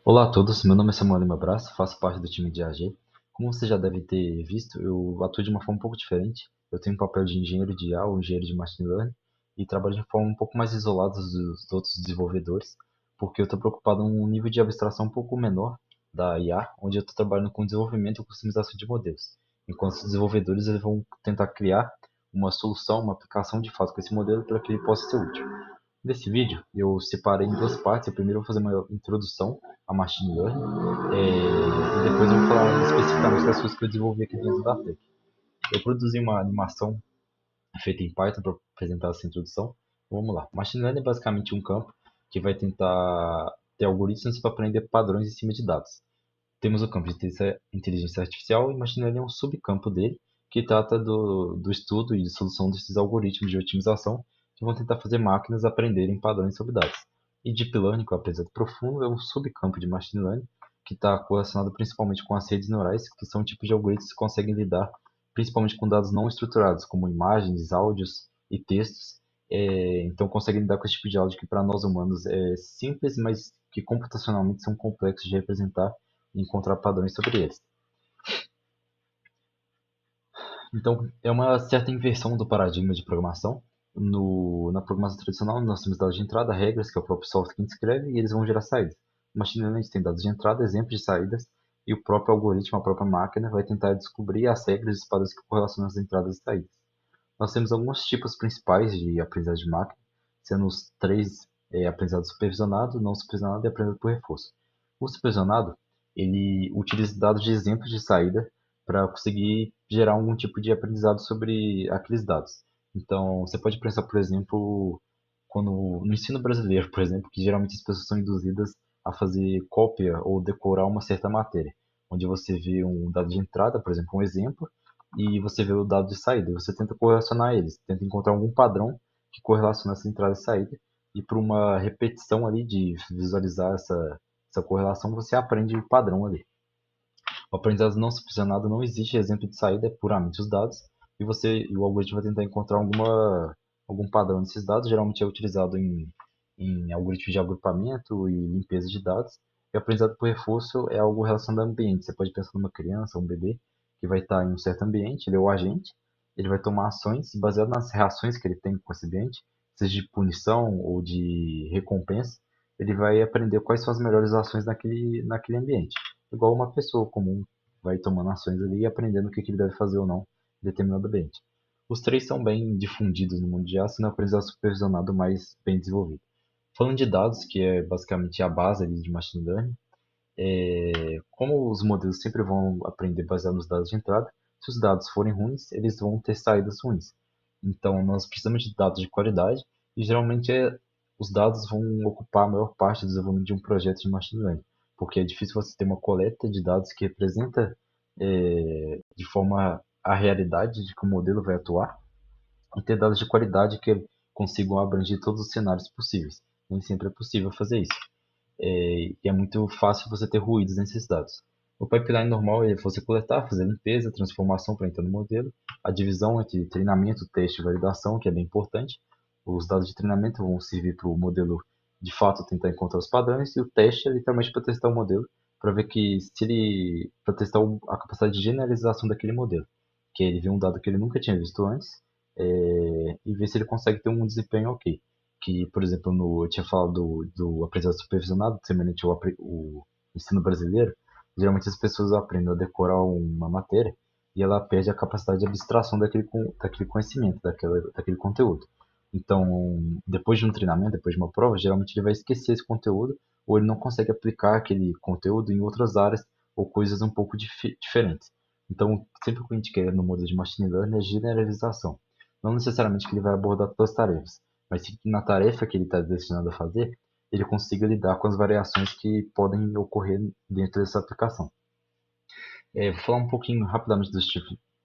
Olá a todos, meu nome é Samuel Lima Brás, faço parte do time de AG. Como você já deve ter visto, eu atuo de uma forma um pouco diferente. Eu tenho um papel de engenheiro de IA ou engenheiro de machine learning e trabalho de forma um pouco mais isolada dos outros desenvolvedores, porque eu estou preocupado em um nível de abstração um pouco menor da IA, onde eu estou trabalhando com desenvolvimento e customização de modelos. Enquanto os desenvolvedores eles vão tentar criar uma solução, uma aplicação de fato com esse modelo para que ele possa ser útil. Nesse vídeo, eu separei em duas partes. Eu primeiro vou fazer uma introdução a Machine Learning, e depois eu vou falar especificamente das coisas que eu desenvolvi aqui dentro da Tech. Eu produzi uma animação feita em Python para apresentar essa introdução. Vamos lá. Machine Learning é basicamente um campo que vai tentar ter algoritmos para aprender padrões em cima de dados. Temos o campo de inteligência artificial e Machine Learning é um subcampo dele que trata do estudo e de solução desses algoritmos de otimização que vão tentar fazer máquinas aprenderem padrões sobre dados. E Deep Learning, que é o aprendizado profundo, é um subcampo de Machine Learning que está correlacionado principalmente com as redes neurais, que são tipos de algoritmos que conseguem lidar principalmente com dados não estruturados, como imagens, áudios e textos. Então conseguem lidar com esse tipo de áudio que para nós humanos é simples, mas que computacionalmente são complexos de representar e encontrar padrões sobre eles. Então, é uma certa inversão do paradigma de programação. Na programação tradicional, nós temos dados de entrada, regras, que é o próprio software que escreve, e eles vão gerar saídas. No Machine Learning, a gente tem dados de entrada, exemplos de saídas, e o próprio algoritmo, a própria máquina, vai tentar descobrir as regras e os padrões que correlacionam as entradas e saídas. Nós temos alguns tipos principais de aprendizagem de máquina, sendo os três: aprendizado supervisionado, não supervisionado e aprendizado por reforço. O supervisionado, ele utiliza dados de exemplos de saída para conseguir gerar algum tipo de aprendizado sobre aqueles dados. Então, você pode pensar, por exemplo, quando no ensino brasileiro, por exemplo, que geralmente as pessoas são induzidas a fazer cópia ou decorar uma certa matéria, onde você vê um dado de entrada, por exemplo, um exemplo, e você vê o dado de saída. E você tenta correlacionar eles, tenta encontrar algum padrão que correlaciona essa entrada e saída, e por uma repetição ali de visualizar essa correlação, você aprende o padrão ali. O aprendizado não supervisionado não existe exemplo de saída, é puramente os dados, e o algoritmo vai tentar encontrar algum padrão nesses dados, geralmente é utilizado em algoritmos de agrupamento e limpeza de dados. E o aprendizado por reforço é algo relacionado ao ambiente. Você pode pensar numa criança, um bebê, que vai estar em um certo ambiente, ele é o agente, ele vai tomar ações e baseado nas reações que ele tem com esse ambiente, seja de punição ou de recompensa, ele vai aprender quais são as melhores ações naquele ambiente. Igual uma pessoa comum vai tomando ações ali e aprendendo o que ele deve fazer ou não em determinado ambiente. Os três são bem difundidos no mundo de IA, sendo o aprendizado supervisionado mais bem desenvolvido. Falando de dados, que é basicamente a base ali de machine learning, como os modelos sempre vão aprender baseado nos dados de entrada, se os dados forem ruins, eles vão ter saídas ruins. Então, nós precisamos de dados de qualidade e geralmente os dados vão ocupar a maior parte do desenvolvimento de um projeto de machine learning, porque é difícil você ter uma coleta de dados que representa de forma a realidade de que o modelo vai atuar e ter dados de qualidade que consigam abranger todos os cenários possíveis. Nem sempre é possível fazer isso. E é muito fácil você ter ruídos nesses dados. O pipeline normal é você coletar, fazer limpeza, transformação para entrar no modelo, a divisão entre treinamento, teste e validação, que é bem importante. Os dados de treinamento vão servir para o modelo de fato tentar encontrar os padrões, e o teste é literalmente para testar o modelo, para ver que se ele, para testar a capacidade de generalização daquele modelo, que é ele vê um dado que ele nunca tinha visto antes, e ver se ele consegue ter um desempenho ok. Que, por exemplo, eu tinha falado do aprendizado supervisionado, semelhante o ensino brasileiro, geralmente as pessoas aprendem a decorar uma matéria e ela perde a capacidade de abstração daquele conhecimento, daquele conteúdo. Então, depois de um treinamento, depois de uma prova, geralmente ele vai esquecer esse conteúdo ou ele não consegue aplicar aquele conteúdo em outras áreas ou coisas um pouco diferentes. Então, sempre o que a gente quer no modelo de machine learning é generalização. Não necessariamente que ele vai abordar todas as tarefas, mas sim que na tarefa que ele está destinado a fazer, ele consiga lidar com as variações que podem ocorrer dentro dessa aplicação. Vou falar um pouquinho rapidamente dos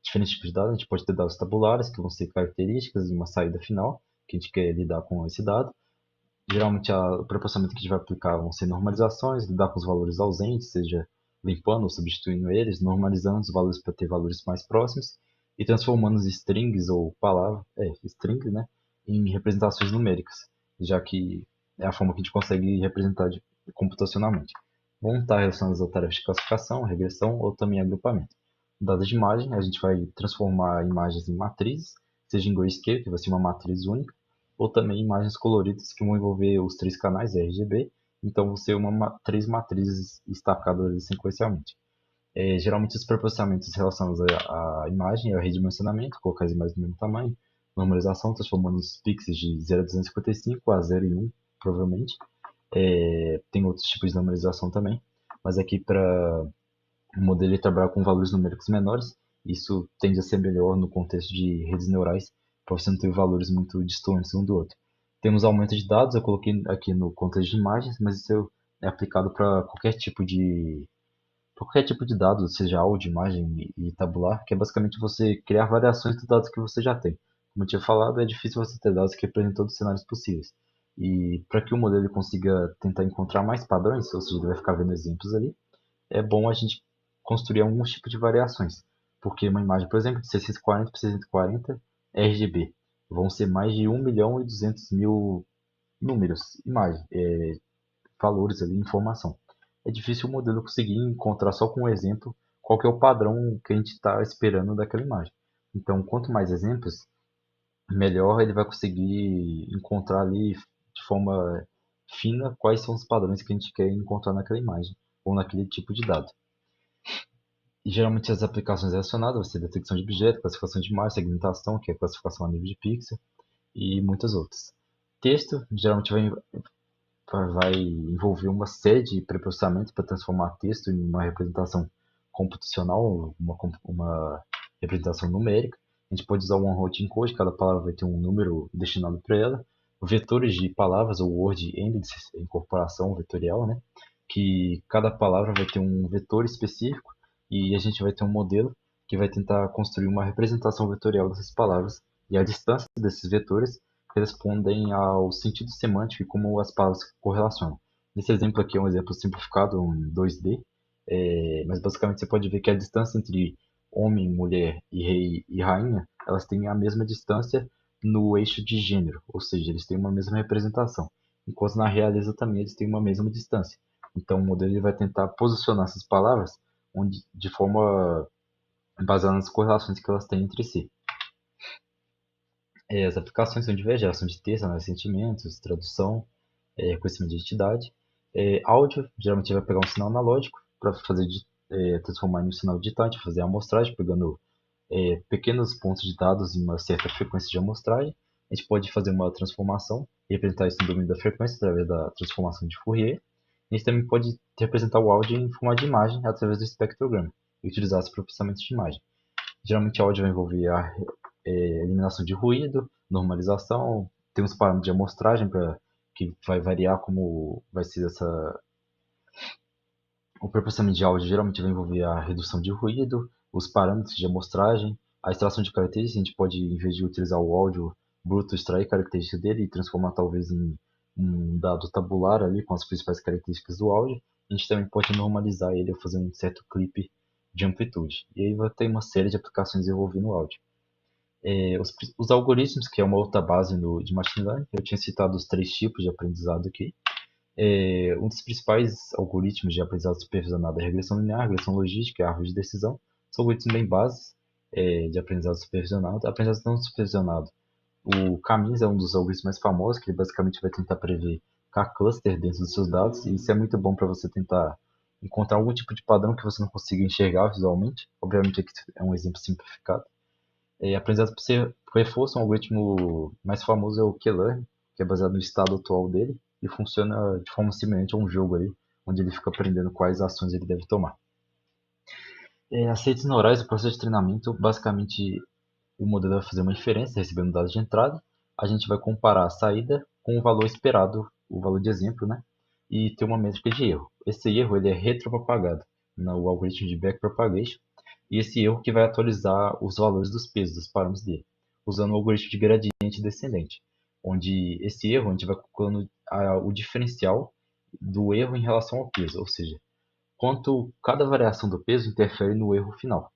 diferentes tipos de dados. A gente pode ter dados tabulares, que vão ser características de uma saída final, que a gente quer lidar com esse dado. Geralmente, o processamento que a gente vai aplicar vão ser normalizações, lidar com os valores ausentes, seja limpando ou substituindo eles, normalizando os valores para ter valores mais próximos e transformando os strings ou palavras, strings, né, em representações numéricas, já que é a forma que a gente consegue representar computacionalmente. vão estar relacionadas a tarefas de classificação, regressão ou também agrupamento. Dados de imagem, a gente vai transformar imagens em matrizes, seja em grayscale, que vai ser uma matriz única, ou também imagens coloridas que vão envolver os três canais RGB, então vão ser três matrizes estacadas sequencialmente. Geralmente os proporcionamentos relacionados à imagem é o redimensionamento, colocar as imagens do mesmo tamanho, normalização, transformando os pixels de 0 a 255 a 0 e 1, provavelmente. Tem outros tipos de normalização também, mas aqui para o modelo ele trabalhar com valores numéricos menores, isso tende a ser melhor no contexto de redes neurais, para você não ter valores muito distantes um do outro. Temos aumento de dados, eu coloquei aqui no contexto de imagens, mas isso é aplicado para qualquer tipo de dado, seja áudio, imagem e tabular, que é basicamente você criar variações dos dados que você já tem. Como eu tinha falado, é difícil você ter dados que representem todos os cenários possíveis. E para que o modelo consiga tentar encontrar mais padrões, ou seja, ele vai ficar vendo exemplos ali, é bom a gente construir alguns tipos de variações. Porque uma imagem, por exemplo, de 640 por 640 RGB, vão ser mais de 1.200.000 números, imagens, valores ali, informação. É difícil o modelo conseguir encontrar só com um exemplo qual que é o padrão que a gente está esperando daquela imagem. Então, quanto mais exemplos, melhor ele vai conseguir encontrar ali de forma fina quais são os padrões que a gente quer encontrar naquela imagem ou naquele tipo de dado. E geralmente as aplicações relacionadas vão ser detecção de objeto, classificação de imagem, segmentação, que é classificação a nível de pixel, e muitas outras. Texto geralmente vai envolver uma série de preprocessamentos para transformar texto em uma representação computacional, uma representação numérica. A gente pode usar o one-hot encode, cada palavra vai ter um número destinado para ela. Vetores de palavras, ou word endings, incorporação vetorial, né? Que cada palavra vai ter um vetor específico e a gente vai ter um modelo que vai tentar construir uma representação vetorial dessas palavras e a distância desses vetores respondem ao sentido semântico e como as palavras se correlacionam. Nesse exemplo aqui é um exemplo simplificado em 2D, mas basicamente você pode ver que a distância entre homem, mulher e rei e rainha, elas têm a mesma distância no eixo de gênero, ou seja, eles têm uma mesma representação, enquanto na realeza também eles têm uma mesma distância. Então o modelo ele vai tentar posicionar essas palavras de forma baseada nas correlações que elas têm entre si. As aplicações são diversas, geração de texto, análise de sentimentos, tradução, reconhecimento de identidade. Áudio, geralmente vai pegar um sinal analógico para fazer transformar em um sinal digital, a gente vai fazer a amostragem, pegando pequenos pontos de dados em uma certa frequência de amostragem. A gente pode fazer uma transformação e representar isso no domínio da frequência através da transformação de Fourier. A gente também pode representar o áudio em forma de imagem através do espectrograma e utilizar esse processamento de imagem. Geralmente, o áudio vai envolver a eliminação de ruído, normalização, tem uns parâmetros de amostragem que vai variar como vai ser o processamento de áudio. Geralmente vai envolver a redução de ruído, os parâmetros de amostragem, a extração de características. A gente pode, em vez de utilizar o áudio bruto, extrair características dele e transformar talvez em um dado tabular ali com as principais características do áudio. A gente também pode normalizar ele ou fazer um certo clipe de amplitude. E aí vai ter uma série de aplicações envolvendo o áudio. Os algoritmos, que é uma outra base de machine learning, eu tinha citado os três tipos de aprendizado aqui. Um dos principais algoritmos de aprendizado supervisionado é a regressão linear, a regressão logística e a árvore de decisão. São algoritmos bem básicos de aprendizado supervisionado. Aprendizado não supervisionado. O Camis é um dos algoritmos mais famosos, que ele basicamente vai tentar prever cada cluster dentro dos seus dados, e isso é muito bom para você tentar encontrar algum tipo de padrão que você não consiga enxergar visualmente. Obviamente aqui é um exemplo simplificado. Aprendizado por reforço, um algoritmo mais famoso é o Q-Learn, que é baseado no estado atual dele e funciona de forma semelhante a um jogo ali, onde ele fica aprendendo quais ações ele deve tomar. As redes neurais, o processo de treinamento, basicamente o modelo vai fazer uma inferência recebendo dados de entrada, a gente vai comparar a saída com o valor esperado, o valor de exemplo, né? E ter uma métrica de erro. Esse erro ele é retropropagado no algoritmo de backpropagation, e esse erro que vai atualizar os valores dos pesos, dos parâmetros dele, usando o algoritmo de gradiente descendente, onde esse erro a gente vai calculando o diferencial do erro em relação ao peso, ou seja, quanto cada variação do peso interfere no erro final.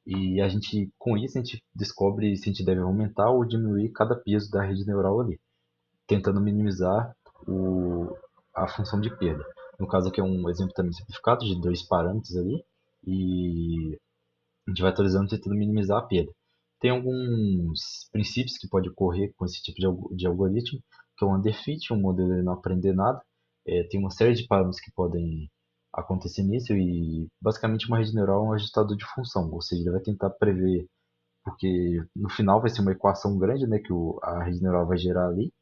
E a gente, com isso, a gente descobre se a gente deve aumentar ou diminuir cada peso da rede neural ali, tentando minimizar a função de perda. No caso aqui é um exemplo também simplificado de dois parâmetros ali, e a gente vai atualizando tentando minimizar a perda. Tem alguns princípios que pode ocorrer com esse tipo de algoritmo, que é o underfit, um modelo ele não aprender nada. Tem uma série de parâmetros que podem acontecer nisso e basicamente uma rede neural é um ajustador de função, ou seja, ele vai tentar prever, porque no final vai ser uma equação grande, né, que a rede neural vai gerar ali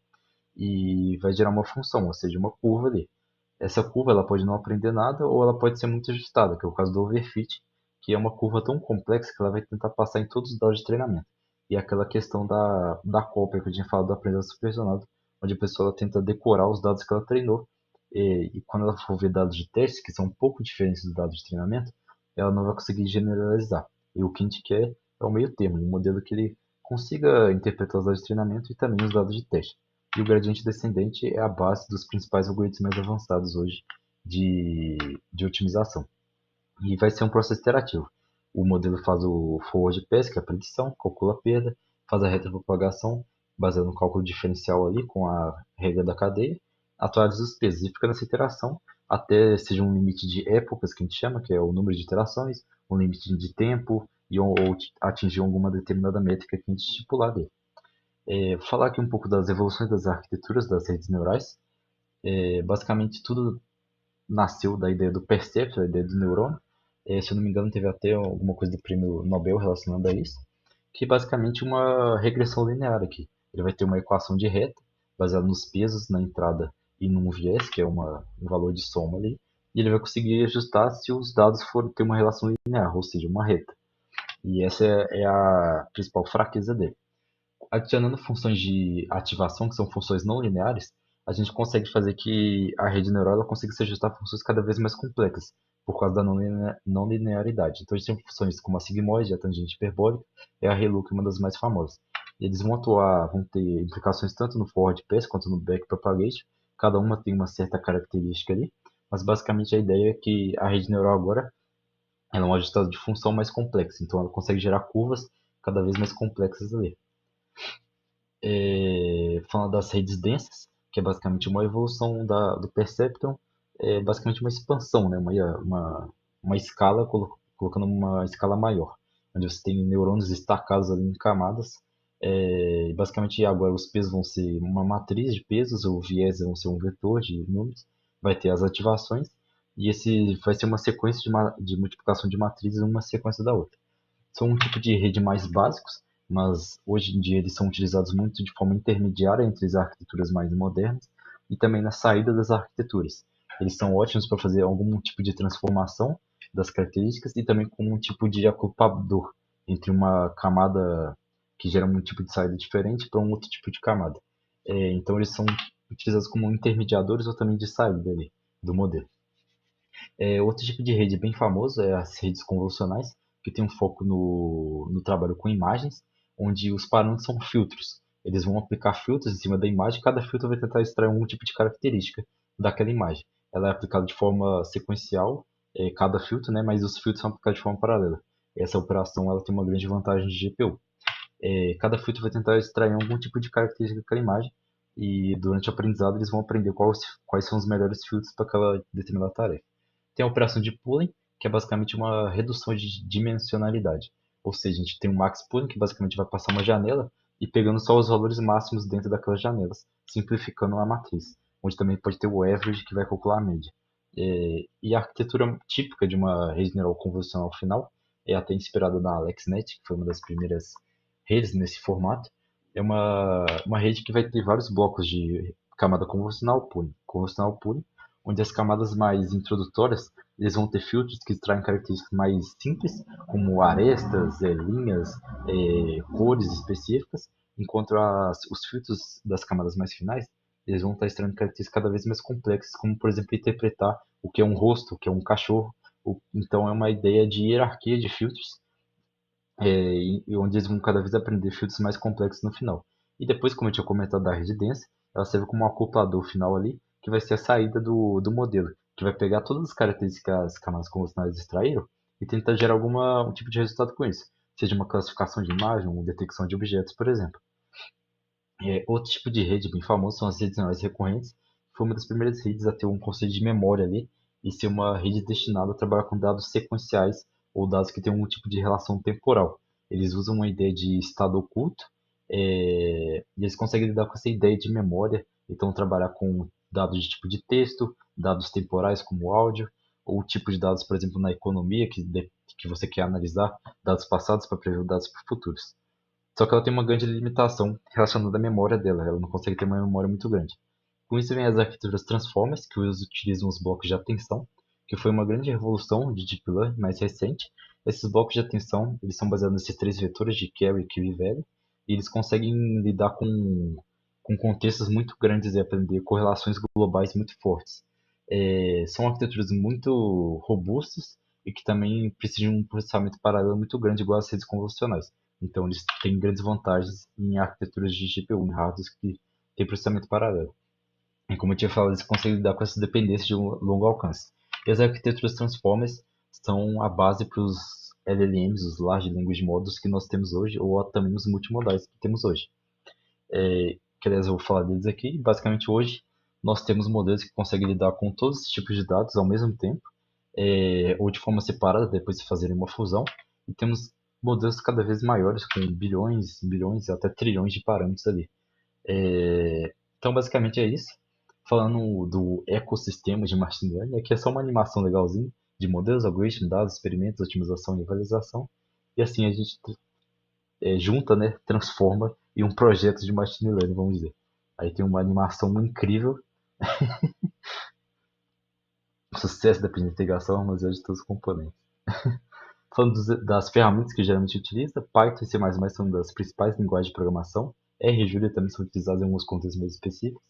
e vai gerar uma função, ou seja, uma curva ali. Essa curva ela pode não aprender nada ou ela pode ser muito ajustada, que é o caso do overfit, que é uma curva tão complexa que ela vai tentar passar em todos os dados de treinamento. E é aquela questão da cópia que eu tinha falado do aprendizado supervisionado, onde a pessoa ela tenta decorar os dados que ela treinou, e quando ela for ver dados de teste, que são um pouco diferentes dos dados de treinamento, ela não vai conseguir generalizar. E o que a gente quer é o meio termo, um modelo que ele consiga interpretar os dados de treinamento e também os dados de teste. E o gradiente descendente é a base dos principais algoritmos mais avançados hoje de, de otimização. E vai ser um processo iterativo. O modelo faz o forward pass, que é a predição, calcula a perda, faz a retropropagação, baseado no cálculo diferencial ali com a regra da cadeia, atualiza os pesos e fica nessa iteração até seja um limite de épocas, que a gente chama, que é o número de iterações, um limite de tempo ou atingir alguma determinada métrica que a gente estipular dele. Falar aqui um pouco das evoluções das arquiteturas das redes neurais. Basicamente, tudo nasceu da ideia do perceptron, a ideia do neurônio. Se eu não me engano, teve até alguma coisa do prêmio Nobel relacionando a isso, que é basicamente uma regressão linear aqui. Ele vai ter uma equação de reta, baseada nos pesos na entrada e num viés, que é um valor de soma ali, e ele vai conseguir ajustar se os dados forem ter uma relação linear, ou seja, uma reta. E essa é a principal fraqueza dele. Adicionando funções de ativação, que são funções não lineares, a gente consegue fazer que a rede neural ela consiga se ajustar a funções cada vez mais complexas, por causa da não linearidade. Então, a gente tem funções como a sigmoide, a tangente hiperbólica, e a ReLU, que é uma das mais famosas. E eles vão ter implicações tanto no forward pass quanto no back propagation. Cada uma tem uma certa característica ali, mas basicamente a ideia é que a rede neural agora ela é um ajustador de função mais complexo, então ela consegue gerar curvas cada vez mais complexas ali. Falando das redes densas, que é basicamente uma evolução do Perceptron, é basicamente uma expansão, né? Uma escala, colocando uma escala maior, onde você tem neurônios destacados ali em camadas. E basicamente agora os pesos vão ser uma matriz de pesos, o viés vão ser um vetor de números, vai ter as ativações, e esse vai ser uma sequência de multiplicação de matrizes, uma sequência da outra. São um tipo de rede mais básicos, mas hoje em dia eles são utilizados muito de forma intermediária entre as arquiteturas mais modernas e também na saída das arquiteturas. Eles são ótimos para fazer algum tipo de transformação das características e também com um tipo de acoplador entre uma camada que gera um tipo de saída diferente para um outro tipo de camada. Então eles são utilizados como intermediadores ou também de saída ali, do modelo. Outro tipo de rede bem famoso é as redes convolucionais, que tem um foco no trabalho com imagens, onde os parâmetros são filtros. Eles vão aplicar filtros em cima da imagem, e cada filtro vai tentar extrair um tipo de característica daquela imagem. Ela é aplicada de forma sequencial, cada filtro, né, mas os filtros são aplicados de forma paralela. Essa operação ela tem uma grande vantagem de GPU. Cada filtro vai tentar extrair algum tipo de característica daquela imagem, e durante o aprendizado eles vão aprender quais são os melhores filtros para aquela determinada tarefa. Tem a operação de pooling, que é basicamente uma redução de dimensionalidade. Ou seja, a gente tem um max pooling, que basicamente vai passar uma janela e pegando só os valores máximos dentro daquelas janelas, simplificando a matriz. Onde também pode ter o average, que vai calcular a média. E a arquitetura típica de uma rede neural convolucional final é até inspirada na AlexNet, que foi uma das primeiras redes nesse formato. É uma rede que vai ter vários blocos de camada convolucional pooling, onde as camadas mais introdutórias eles vão ter filtros que extraem características mais simples, como arestas, linhas, cores específicas, enquanto os filtros das camadas mais finais eles vão estar extraindo características cada vez mais complexas, como por exemplo interpretar o que é um rosto, o que é um cachorro. Então é uma ideia de hierarquia de filtros, e onde eles vão cada vez aprender filtros mais complexos no final. E depois, como eu tinha comentado da rede densa, ela serve como um acoplador final ali, que vai ser a saída do modelo, que vai pegar todas as características que as camadas convencionais extraíram e tentar gerar um tipo de resultado com isso, seja uma classificação de imagem, uma detecção de objetos, por exemplo. Outro tipo de rede bem famoso são as redes neurais recorrentes, foi uma das primeiras redes a ter um conceito de memória ali e ser uma rede destinada a trabalhar com dados sequenciais ou dados que têm algum tipo de relação temporal. Eles usam uma ideia de estado oculto, e eles conseguem lidar com essa ideia de memória, então trabalhar com dados de tipo de texto, dados temporais como áudio, ou tipo de dados, por exemplo, na economia, que você quer analisar dados passados para prever dados futuros. Só que ela tem uma grande limitação relacionada à memória dela, ela não consegue ter uma memória muito grande. Com isso vem as arquiteturas Transformers, que utilizam os blocos de atenção, que foi uma grande revolução de Deep Learning mais recente. Esses blocos de atenção, eles são baseados nesses três vetores de Kerr, Q e Value, e eles conseguem lidar com contextos muito grandes e aprender correlações globais muito fortes. São arquiteturas muito robustas e que também precisam de um processamento paralelo muito grande, igual às redes convencionais. Então, eles têm grandes vantagens em arquiteturas de GPU, em hardwares que têm processamento paralelo. E como eu tinha falado, eles conseguem lidar com essas dependências de um longo alcance. E as arquiteturas Transformers são a base para os LLMs, os Large Language Models que nós temos hoje, ou também os multimodais que temos hoje. Que aliás eu vou falar deles aqui. Basicamente, hoje nós temos modelos que conseguem lidar com todos esses tipos de dados ao mesmo tempo, ou de forma separada, depois de fazerem uma fusão. E temos modelos cada vez maiores, com bilhões, bilhões e até trilhões de parâmetros ali. Então, basicamente é isso. Falando do ecossistema de Machine Learning, aqui é só uma animação legalzinha de modelos, algoritmos, dados, experimentos, otimização e avaliação. E assim a gente junta, né, transforma em um projeto de Machine Learning, vamos dizer. Aí tem uma animação incrível, sucesso da integração, armazenagem de todos os componentes. Falando das ferramentas que geralmente utiliza, Python e C++ são das principais linguagens de programação. R e Julia também são utilizadas em alguns contextos mais específicos.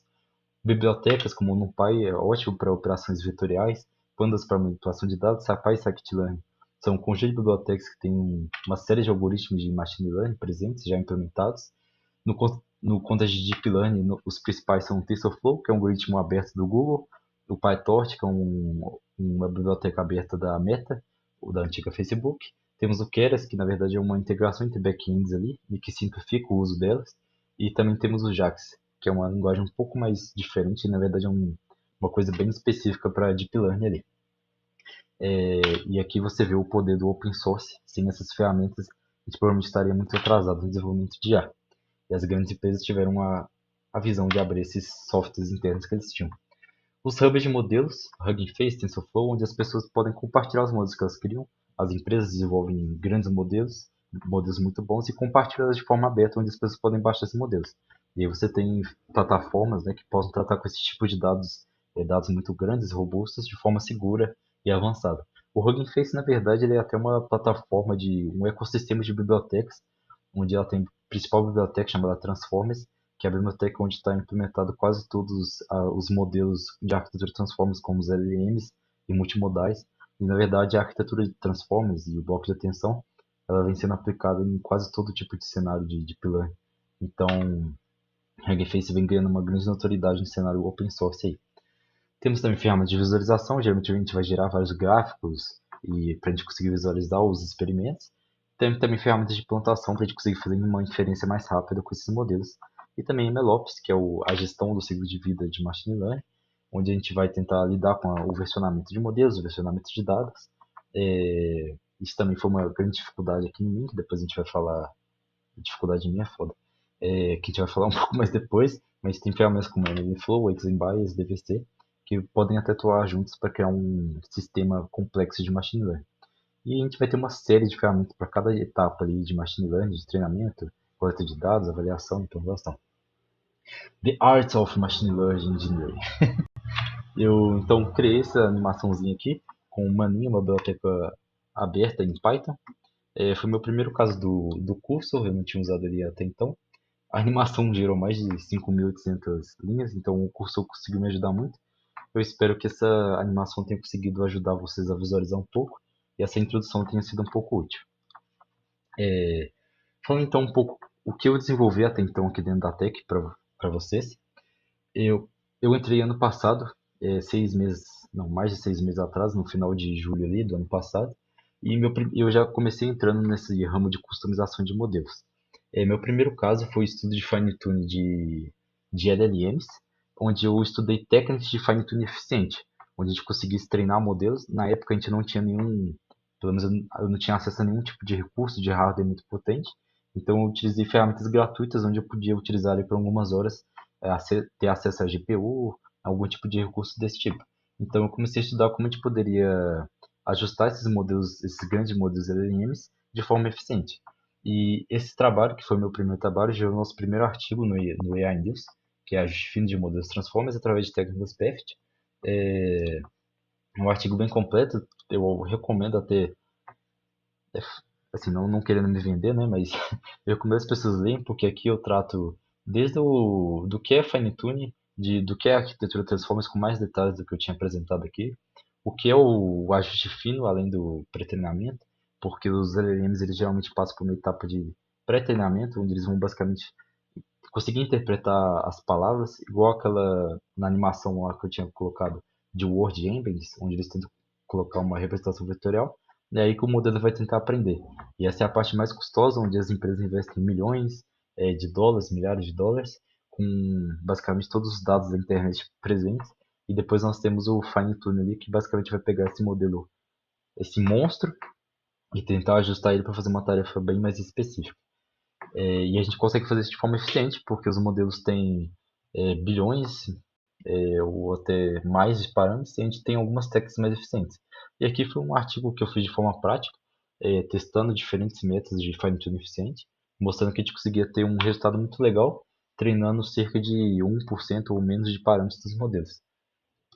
Bibliotecas como o NumPy é ótimo para operações vetoriais, Pandas para manipulação de dados, SciPy e Scikit-learn são um conjunto de bibliotecas que têm uma série de algoritmos de machine learning presentes, já implementados. No contexto de Deep Learning, os principais são o TensorFlow, que é um algoritmo aberto do Google, o PyTorch, que é uma biblioteca aberta da Meta, ou da antiga Facebook. Temos o Keras, que na verdade é uma integração entre backends ali, e que simplifica o uso delas. E também temos o JAX, que é uma linguagem um pouco mais diferente, e na verdade é uma coisa bem específica para Deep Learning ali. E aqui você vê o poder do open source. Sem essas ferramentas, a gente provavelmente estaria muito atrasado no desenvolvimento de IA. E as grandes empresas tiveram a visão de abrir esses softwares internos que eles tinham. Os hubs de modelos, Hugging Face, TensorFlow, onde as pessoas podem compartilhar os modelos que elas criam. As empresas desenvolvem grandes modelos, modelos muito bons, e compartilham de forma aberta, onde as pessoas podem baixar esses modelos. E aí você tem plataformas, né, que possam tratar com esse tipo de dados, dados muito grandes, robustos, de forma segura e avançada. O Hugging Face, na verdade, ele é até uma plataforma de um ecossistema de bibliotecas, onde ela tem a principal biblioteca chamada Transformers, que é a biblioteca onde está implementado quase todos os modelos de arquitetura de Transformers, como os LLMs e multimodais. E, na verdade, a arquitetura de Transformers e o bloco de atenção, ela vem sendo aplicada em quase todo tipo de cenário de Deep Learning. Então, Hugging Face vem ganhando uma grande notoriedade no cenário open source aí. Temos também ferramentas de visualização, geralmente a gente vai gerar vários gráficos e para a gente conseguir visualizar os experimentos. Tem também ferramentas de plantação para a gente conseguir fazer uma inferência mais rápida com esses modelos. E também MLOps, que é a gestão do ciclo de vida de Machine Learning, onde a gente vai tentar lidar com o versionamento de modelos, o versionamento de dados. Isso também foi uma grande dificuldade aqui em mim, que depois a gente vai falar. Dificuldade minha é foda. Que a gente vai falar um pouco mais depois, mas tem ferramentas como NLFlow, Weights and Bias, DVC, que podem até atuar juntos para criar um sistema complexo de Machine Learning. E a gente vai ter uma série de ferramentas para cada etapa ali de Machine Learning, de treinamento, coleta de dados, avaliação e implementação. The Art of Machine Learning Engineering. Eu então criei essa animaçãozinha aqui com uma linha, uma biblioteca aberta em Python. Foi meu primeiro caso do curso, eu não tinha usado ele até então. A animação gerou mais de 5.800 linhas, então o curso conseguiu me ajudar muito. Eu espero que essa animação tenha conseguido ajudar vocês a visualizar um pouco e essa introdução tenha sido um pouco útil. Falando então um pouco o que eu desenvolvi até então aqui dentro da Tech para vocês. Eu, eu entrei ano passado, 6 meses, não, mais de 6 meses atrás, no final de julho ali do ano passado, e eu já comecei entrando nesse ramo de customização de modelos. Meu primeiro caso foi o estudo de fine-tuning de LLMs, onde eu estudei técnicas de fine tuning eficiente, onde a gente conseguisse treinar modelos. Na época a gente não tinha nenhum, pelo menos eu não tinha acesso a nenhum tipo de recurso de hardware muito potente, então eu utilizei ferramentas gratuitas onde eu podia utilizar ele por algumas horas, ter acesso a GPU, algum tipo de recurso desse tipo. Então eu comecei a estudar como a gente poderia ajustar esses modelos, esses grandes modelos LLMs de forma eficiente. E esse trabalho, que foi meu primeiro trabalho, gerou nosso primeiro artigo no AI News, que é ajuste fino de modelos Transformers através de técnicas PEFT. É um artigo bem completo, eu recomendo até, assim, não querendo me vender, né, mas eu recomendo as pessoas lerem, porque aqui eu trato desde do que é fine tuning, do que é arquitetura Transformers com mais detalhes do que eu tinha apresentado aqui, o que é o ajuste fino, além do pré-treinamento, porque os LLMs eles geralmente passam por uma etapa de pré-treinamento, onde eles vão basicamente conseguir interpretar as palavras, igual aquela na animação lá que eu tinha colocado de Word Embeds, onde eles tentam colocar uma representação vetorial, é aí que o modelo vai tentar aprender. E essa é a parte mais custosa, onde as empresas investem milhões de dólares, milhares de dólares, com basicamente todos os dados da internet presentes. E depois nós temos o Fine Tune ali, que basicamente vai pegar esse modelo, esse monstro, e tentar ajustar ele para fazer uma tarefa bem mais específica. E a gente consegue fazer isso de forma eficiente, porque os modelos têm bilhões ou até mais de parâmetros, e a gente tem algumas técnicas mais eficientes. E aqui foi um artigo que eu fiz de forma prática, testando diferentes métodos de fine-tuning eficiente, mostrando que a gente conseguia ter um resultado muito legal, treinando cerca de 1% ou menos de parâmetros dos modelos.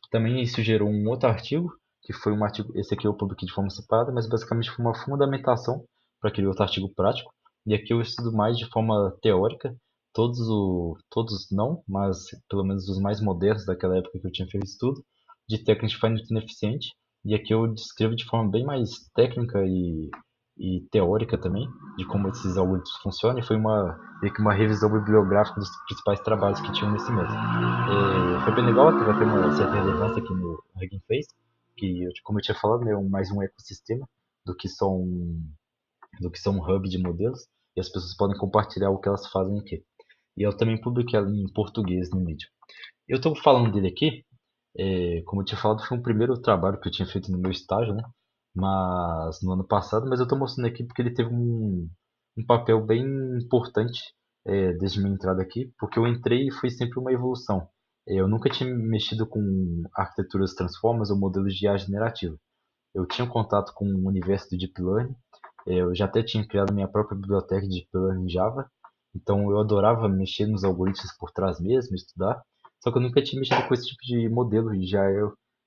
Também isso gerou um outro artigo, que foi um artigo, esse aqui eu publiquei de forma separada, mas basicamente foi uma fundamentação para aquele outro artigo prático. E aqui eu estudo mais de forma teórica, todos não, mas pelo menos os mais modernos daquela época que eu tinha feito estudo, de técnicas de fine tuning eficiente. E aqui eu descrevo de forma bem mais técnica e teórica também, de como esses algoritmos funcionam, e foi meio que uma revisão bibliográfica dos principais trabalhos que tinham nesse método. Foi bem legal, vai ter uma certa relevância aqui no Hugging Face, que, como eu tinha falado, né, mais um ecossistema do que só um hub de modelos, e as pessoas podem compartilhar o que elas fazem aqui. E eu também publiquei ela em português no Medium. Eu estou falando dele aqui, como eu tinha falado, foi um primeiro trabalho que eu tinha feito no meu estágio, né? Mas no ano passado, mas eu estou mostrando aqui porque ele teve um papel bem importante desde minha entrada aqui, porque eu entrei e foi sempre uma evolução. Eu nunca tinha mexido com arquiteturas transformas ou modelos de IA generativa. Eu tinha contato com o universo do Deep Learning, eu já até tinha criado minha própria biblioteca de Deep Learning em Java, então eu adorava mexer nos algoritmos por trás mesmo, estudar, só que eu nunca tinha mexido com esse tipo de modelo, e já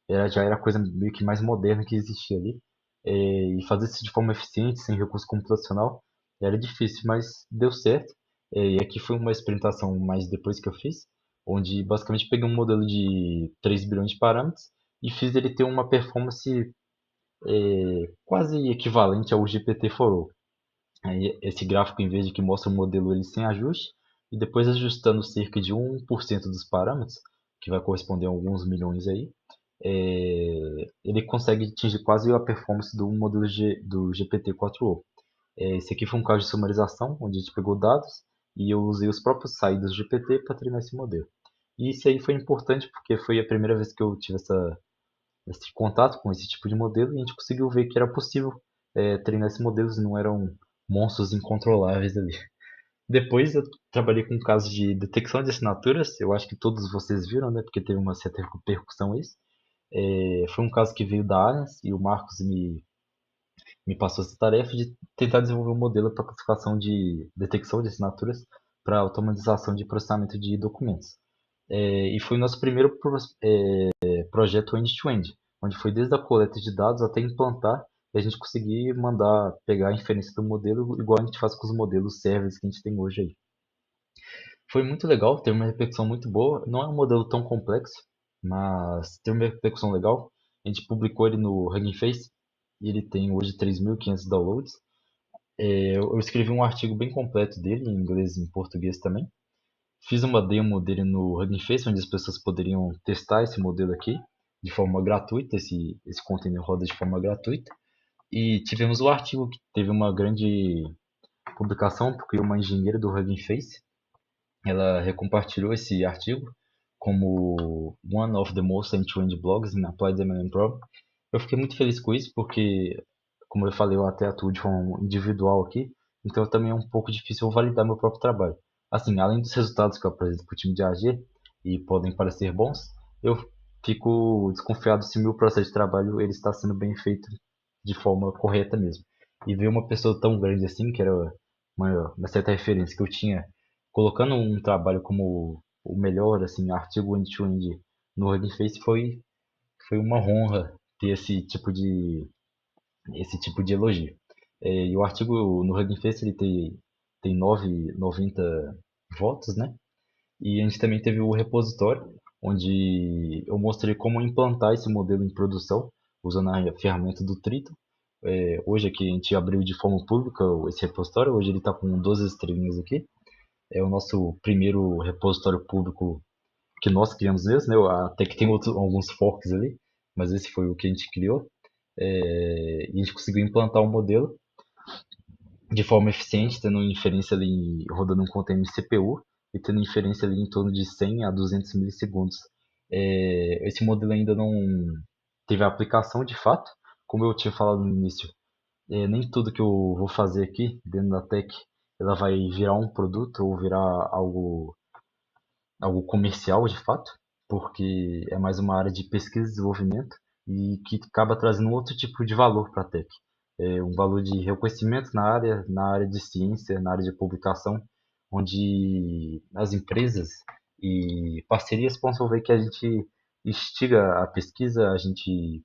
era a coisa meio que mais moderna que existia ali. E fazer isso de forma eficiente, sem recurso computacional, era difícil, mas deu certo. E aqui foi uma experimentação mais depois que eu fiz, onde basicamente peguei um modelo de 3 bilhões de parâmetros e fiz ele ter uma performance quase equivalente ao GPT-4o. Aí, esse gráfico, em vez de que mostra o modelo ele sem ajuste, e depois ajustando cerca de 1% dos parâmetros, que vai corresponder a alguns milhões aí, ele consegue atingir quase a performance do modelo do GPT-4o. Esse aqui foi um caso de sumarização, onde a gente pegou dados e eu usei os próprios saídas do GPT para treinar esse modelo. E isso aí foi importante porque foi a primeira vez que eu tive esse contato com esse tipo de modelo e a gente conseguiu ver que era possível treinar esses modelos e não eram monstros incontroláveis ali. Depois eu trabalhei com casos de detecção de assinaturas, eu acho que todos vocês viram, né, porque teve uma certa repercussão isso. Foi um caso que veio da Allianz e o Marcos me passou essa tarefa de tentar desenvolver um modelo para classificação de detecção de assinaturas para automatização de processamento de documentos. E foi o nosso primeiro projeto end-to-end, onde foi desde a coleta de dados até implantar e a gente conseguir mandar pegar a inferência do modelo igual a gente faz com os modelos servers que a gente tem hoje aí. Foi muito legal, teve uma repercussão muito boa. Não é um modelo tão complexo, mas teve uma repercussão legal. A gente publicou ele no Hugging Face e ele tem hoje 3.500 downloads. Eu escrevi um artigo bem completo dele, em inglês e em português também. Fiz uma demo dele no Hugging Face, onde as pessoas poderiam testar esse modelo aqui de forma gratuita, esse conteúdo roda de forma gratuita. E tivemos o artigo que teve uma grande publicação, porque uma engenheira do Hugging Face, ela recompartilhou esse artigo, como one of the most end-to-end blogs in Applied ML Problem. Eu fiquei muito feliz com isso porque, como eu falei, eu até atuo de forma individual aqui, então também é um pouco difícil eu validar meu próprio trabalho. Assim, além dos resultados que eu apresento para o time de AG e podem parecer bons, eu fico desconfiado se meu processo de trabalho ele está sendo bem feito de forma correta mesmo. E ver uma pessoa tão grande assim, que era uma certa referência que eu tinha, colocando um trabalho como o melhor, assim, artigo end-to-end no Hugging Face foi uma honra ter esse tipo de elogio. E o artigo no Hugging Face ele tem 90 votos, né? E a gente também teve o repositório, onde eu mostrei como implantar esse modelo em produção, usando a ferramenta do Triton. Hoje aqui a gente abriu de forma pública esse repositório, hoje ele está com 12 estrelinhas aqui. É o nosso primeiro repositório público que nós criamos mesmo, né? Até que tem alguns forks ali, mas esse foi o que a gente criou. E a gente conseguiu implantar um modelo de forma eficiente, tendo inferência ali rodando um container de CPU e tendo inferência ali em torno de 100 a 200 milissegundos. Esse modelo ainda não teve a aplicação de fato, como eu tinha falado no início. Nem tudo que eu vou fazer aqui dentro da tech ela vai virar um produto ou virar algo comercial de fato, porque é mais uma área de pesquisa e desenvolvimento e que acaba trazendo um outro tipo de valor para a tech. Um valor de reconhecimento na área de ciência, na área de publicação, onde as empresas e parcerias possam ver que a gente instiga a pesquisa, a gente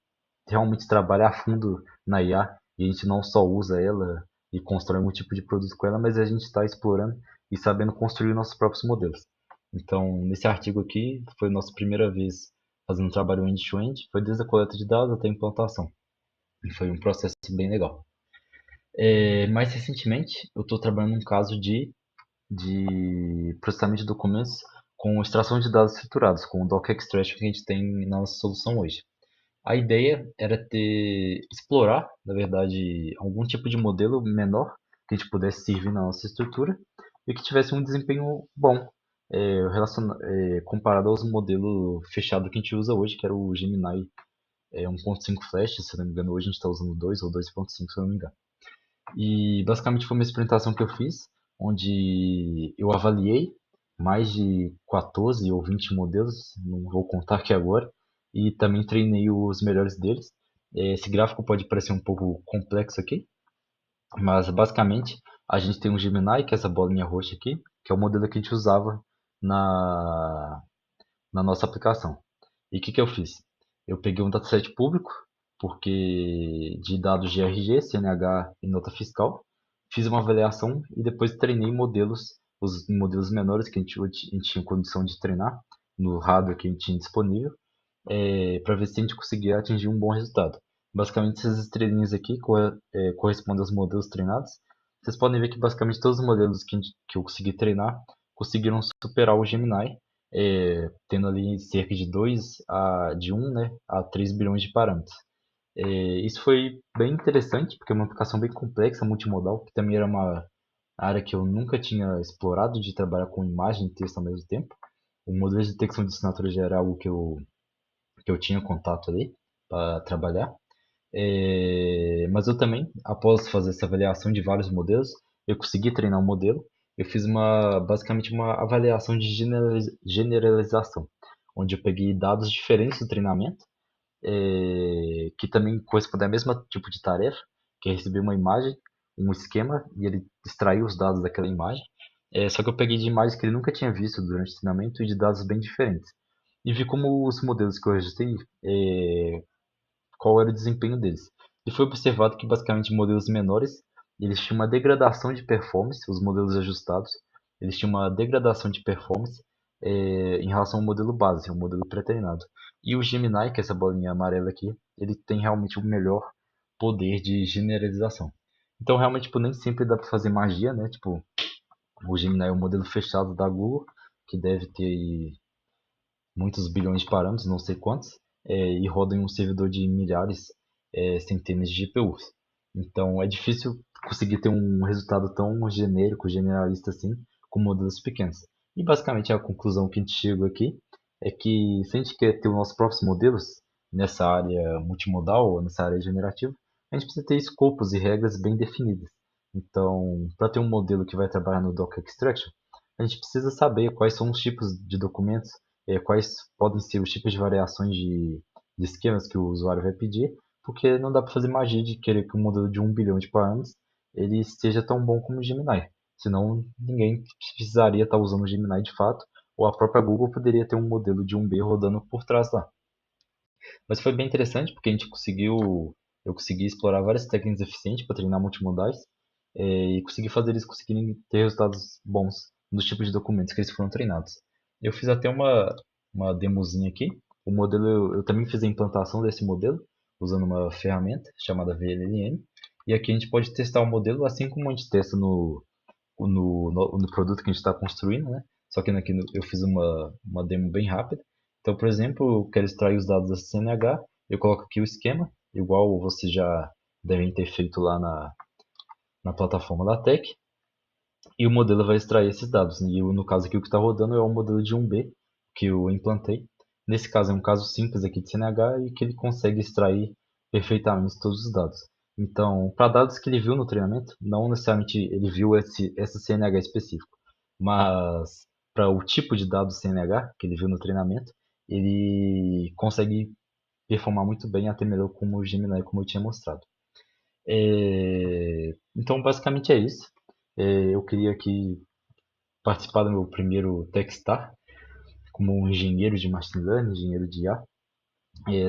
realmente trabalha a fundo na IA e a gente não só usa ela e constrói um tipo de produto com ela, mas a gente está explorando e sabendo construir nossos próprios modelos. Então, nesse artigo aqui, foi a nossa primeira vez fazendo um trabalho end-to-end, foi desde a coleta de dados até a implantação. E foi um processo bem legal. Mais recentemente, eu estou trabalhando num caso de processamento de documentos com extração de dados estruturados, com o Docker Extraction que a gente tem na nossa solução hoje. A ideia era explorar, na verdade, algum tipo de modelo menor que a gente pudesse servir na nossa estrutura e que tivesse um desempenho bom, comparado aos modelos fechados que a gente usa hoje, que era o Gemini 1.5 Flash, se não me engano, hoje a gente está usando 2 ou 2.5, se não me engano. E basicamente foi uma experimentação que eu fiz, onde eu avaliei mais de 14 ou 20 modelos, não vou contar aqui agora, e também treinei os melhores deles. Esse gráfico pode parecer um pouco complexo aqui, mas basicamente a gente tem um Gemini, que é essa bolinha roxa aqui, que é o modelo que a gente usava na, na nossa aplicação. E o que eu fiz? Eu peguei um dataset público, porque de dados de RG, CNH e nota fiscal, fiz uma avaliação e depois treinei modelos, os modelos menores que a gente tinha condição de treinar no hardware que a gente tinha disponível, para ver se a gente conseguia atingir um bom resultado. Basicamente, essas estrelinhas aqui correspondem aos modelos treinados. Vocês podem ver que basicamente todos os modelos que eu consegui treinar conseguiram superar o Gemini, tendo ali cerca de 1, né, a 3 bilhões de parâmetros. Isso foi bem interessante, porque é uma aplicação bem complexa, multimodal, que também era uma área que eu nunca tinha explorado, de trabalhar com imagem e texto ao mesmo tempo. O modelo de detecção de assinatura já era algo que eu tinha contato ali para trabalhar. Mas eu também, após fazer essa avaliação de vários modelos, eu consegui treinar um modelo. Eu fiz basicamente uma avaliação de generalização, onde eu peguei dados diferentes do treinamento, que também correspondem ao mesmo tipo de tarefa, que é receber uma imagem, um esquema, e ele extraiu os dados daquela imagem. Só que eu peguei de imagens que ele nunca tinha visto durante o treinamento e de dados bem diferentes. E vi como os modelos que eu registrei, qual era o desempenho deles. E foi observado que basicamente modelos menores, eles tinham uma degradação de performance, os modelos ajustados, eles tinham uma degradação de performance em relação ao modelo base, o modelo pré-treinado. E o Gemini, que é essa bolinha amarela aqui, ele tem realmente o melhor poder de generalização. Então realmente tipo, nem sempre dá para fazer magia, né? Tipo, o Gemini é um modelo fechado da Google, que deve ter aí muitos bilhões de parâmetros, não sei quantos, e roda em um servidor de milhares, centenas de GPUs. Então é difícil conseguir ter um resultado tão genérico, generalista assim, com modelos pequenos. E basicamente a conclusão que a gente chega aqui é que se a gente quer ter os nossos próprios modelos nessa área multimodal ou nessa área generativa, a gente precisa ter escopos e regras bem definidas. Então, para ter um modelo que vai trabalhar no Docker Extraction, a gente precisa saber quais são os tipos de documentos, quais podem ser os tipos de variações de esquemas que o usuário vai pedir, porque não dá para fazer magia de querer que um modelo de 1 bilhão de parâmetros ele seja tão bom como o Gemini. Senão, ninguém precisaria estar usando o Gemini de fato, ou a própria Google poderia ter um modelo de 1B rodando por trás lá. Mas foi bem interessante porque eu consegui explorar várias técnicas eficientes para treinar multimodais e consegui fazer eles conseguirem ter resultados bons nos tipos de documentos que eles foram treinados. Eu fiz até uma demozinha aqui. O modelo, eu também fiz a implantação desse modelo usando uma ferramenta chamada VLLM. E aqui a gente pode testar o modelo assim como a gente testa no produto que a gente está construindo, né? Só que aqui eu fiz uma demo bem rápida. Então, por exemplo, eu quero extrair os dados da CNH, eu coloco aqui o esquema, igual vocês já devem ter feito lá na plataforma da Tech, e o modelo vai extrair esses dados. E no caso aqui o que está rodando é o modelo de 1B que eu implantei. Nesse caso é um caso simples aqui de CNH e que ele consegue extrair perfeitamente todos os dados. Então, para dados que ele viu no treinamento, não necessariamente ele viu essa CNH específico, mas para o tipo de dados CNH que ele viu no treinamento, ele consegue performar muito bem, até melhor como o Gemini, como eu tinha mostrado. Então, basicamente é isso. Eu queria aqui participar do meu primeiro Techstar como um engenheiro de machine learning, engenheiro de IA.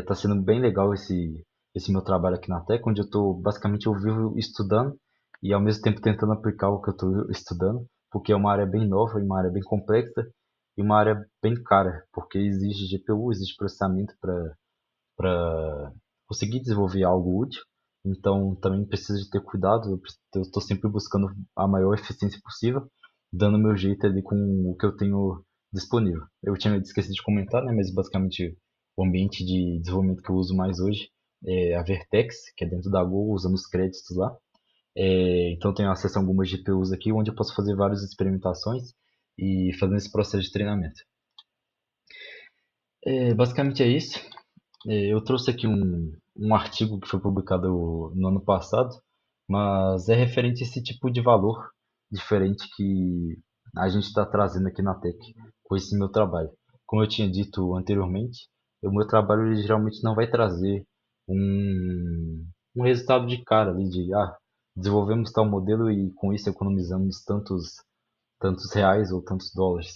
Está sendo bem legal esse meu trabalho aqui na Tech, onde eu vivo estudando e ao mesmo tempo tentando aplicar o que eu estou estudando, porque é uma área bem nova, uma área bem complexa e uma área bem cara, porque exige GPU, exige processamento para conseguir desenvolver algo útil. Então também preciso de ter cuidado, eu estou sempre buscando a maior eficiência possível, dando meu jeito ali com o que eu tenho disponível. Eu tinha esquecido de comentar, né, mas basicamente o ambiente de desenvolvimento que eu uso mais hoje é a Vertex, que é dentro da Google, usando os créditos lá. Então tenho acesso a algumas GPUs aqui, onde eu posso fazer várias experimentações e fazendo esse processo de treinamento. Basicamente é isso. Eu trouxe aqui um artigo que foi publicado no ano passado, mas é referente a esse tipo de valor diferente que a gente está trazendo aqui na Tech com esse meu trabalho. Como eu tinha dito anteriormente, o meu trabalho ele geralmente não vai trazer um resultado de cara ali de desenvolvemos tal modelo e com isso economizamos tantos reais ou tantos dólares.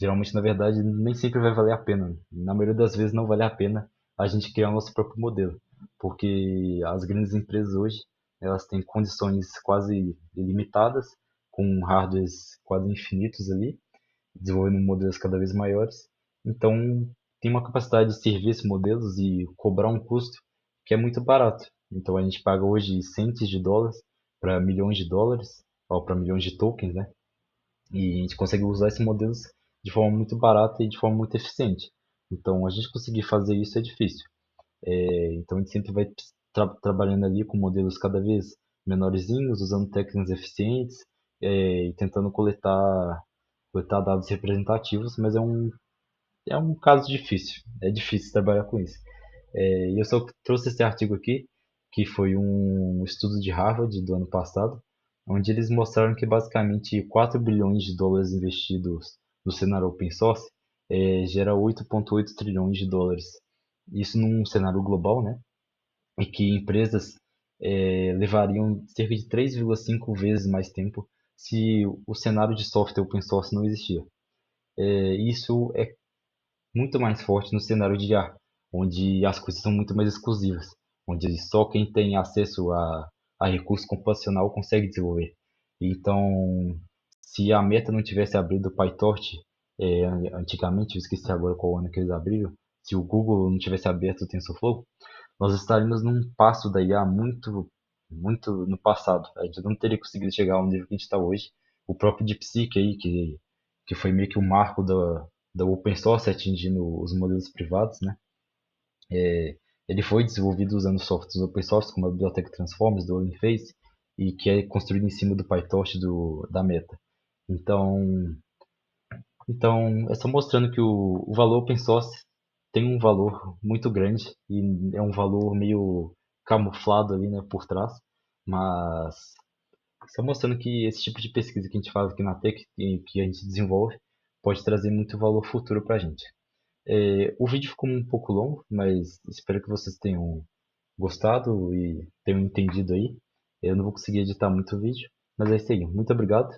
Geralmente, na verdade, nem sempre vai valer a pena. Na maioria das vezes não vale a pena a gente criar o nosso próprio modelo, porque as grandes empresas hoje, elas têm condições quase ilimitadas, com hardwares quase infinitos ali, desenvolvendo modelos cada vez maiores. Então, tem uma capacidade de servir esses modelos e cobrar um custo que é muito barato. Então, a gente paga hoje centos de dólares para milhões de dólares, ou para milhões de tokens, né? E a gente consegue usar esses modelos de forma muito barata e de forma muito eficiente. Então, a gente conseguir fazer isso é difícil. Então, a gente sempre vai trabalhando ali com modelos cada vez menorzinhos, usando técnicas eficientes e tentando coletar dados representativos, mas é um caso difícil. É difícil trabalhar com isso. E eu só trouxe esse artigo aqui, que foi um estudo de Harvard do ano passado, onde eles mostraram que basicamente 4 bilhões de dólares investidos no cenário open source gera 8,8 trilhões de dólares. Isso num cenário global, né? E que empresas levariam cerca de 3,5 vezes mais tempo se o cenário de software open source não existia. Isso é muito mais forte no cenário de IA, onde as coisas são muito mais exclusivas, onde só quem tem acesso a recurso computacional consegue desenvolver. Então, se a Meta não tivesse abrido o PyTorch antigamente, eu esqueci agora qual ano que eles abriram, se o Google não tivesse aberto o TensorFlow, nós estaríamos num passo da IA muito no passado. A gente não teria conseguido chegar ao nível que a gente está hoje. O próprio DeepSeek aí, que foi meio que o marco da open source atingindo os modelos privados, né? Ele foi desenvolvido usando softwares open source como a biblioteca Transformers do Hugging Face e que é construído em cima do PyTorch da Meta. Então, Então, é só mostrando que o valor open source tem um valor muito grande e é um valor meio camuflado ali, né, por trás, mas só mostrando que esse tipo de pesquisa que a gente faz aqui na Tech e que a gente desenvolve pode trazer muito valor futuro para a gente. O vídeo ficou um pouco longo, mas espero que vocês tenham gostado e tenham entendido aí. Eu não vou conseguir editar muito o vídeo, mas é isso aí. Muito obrigado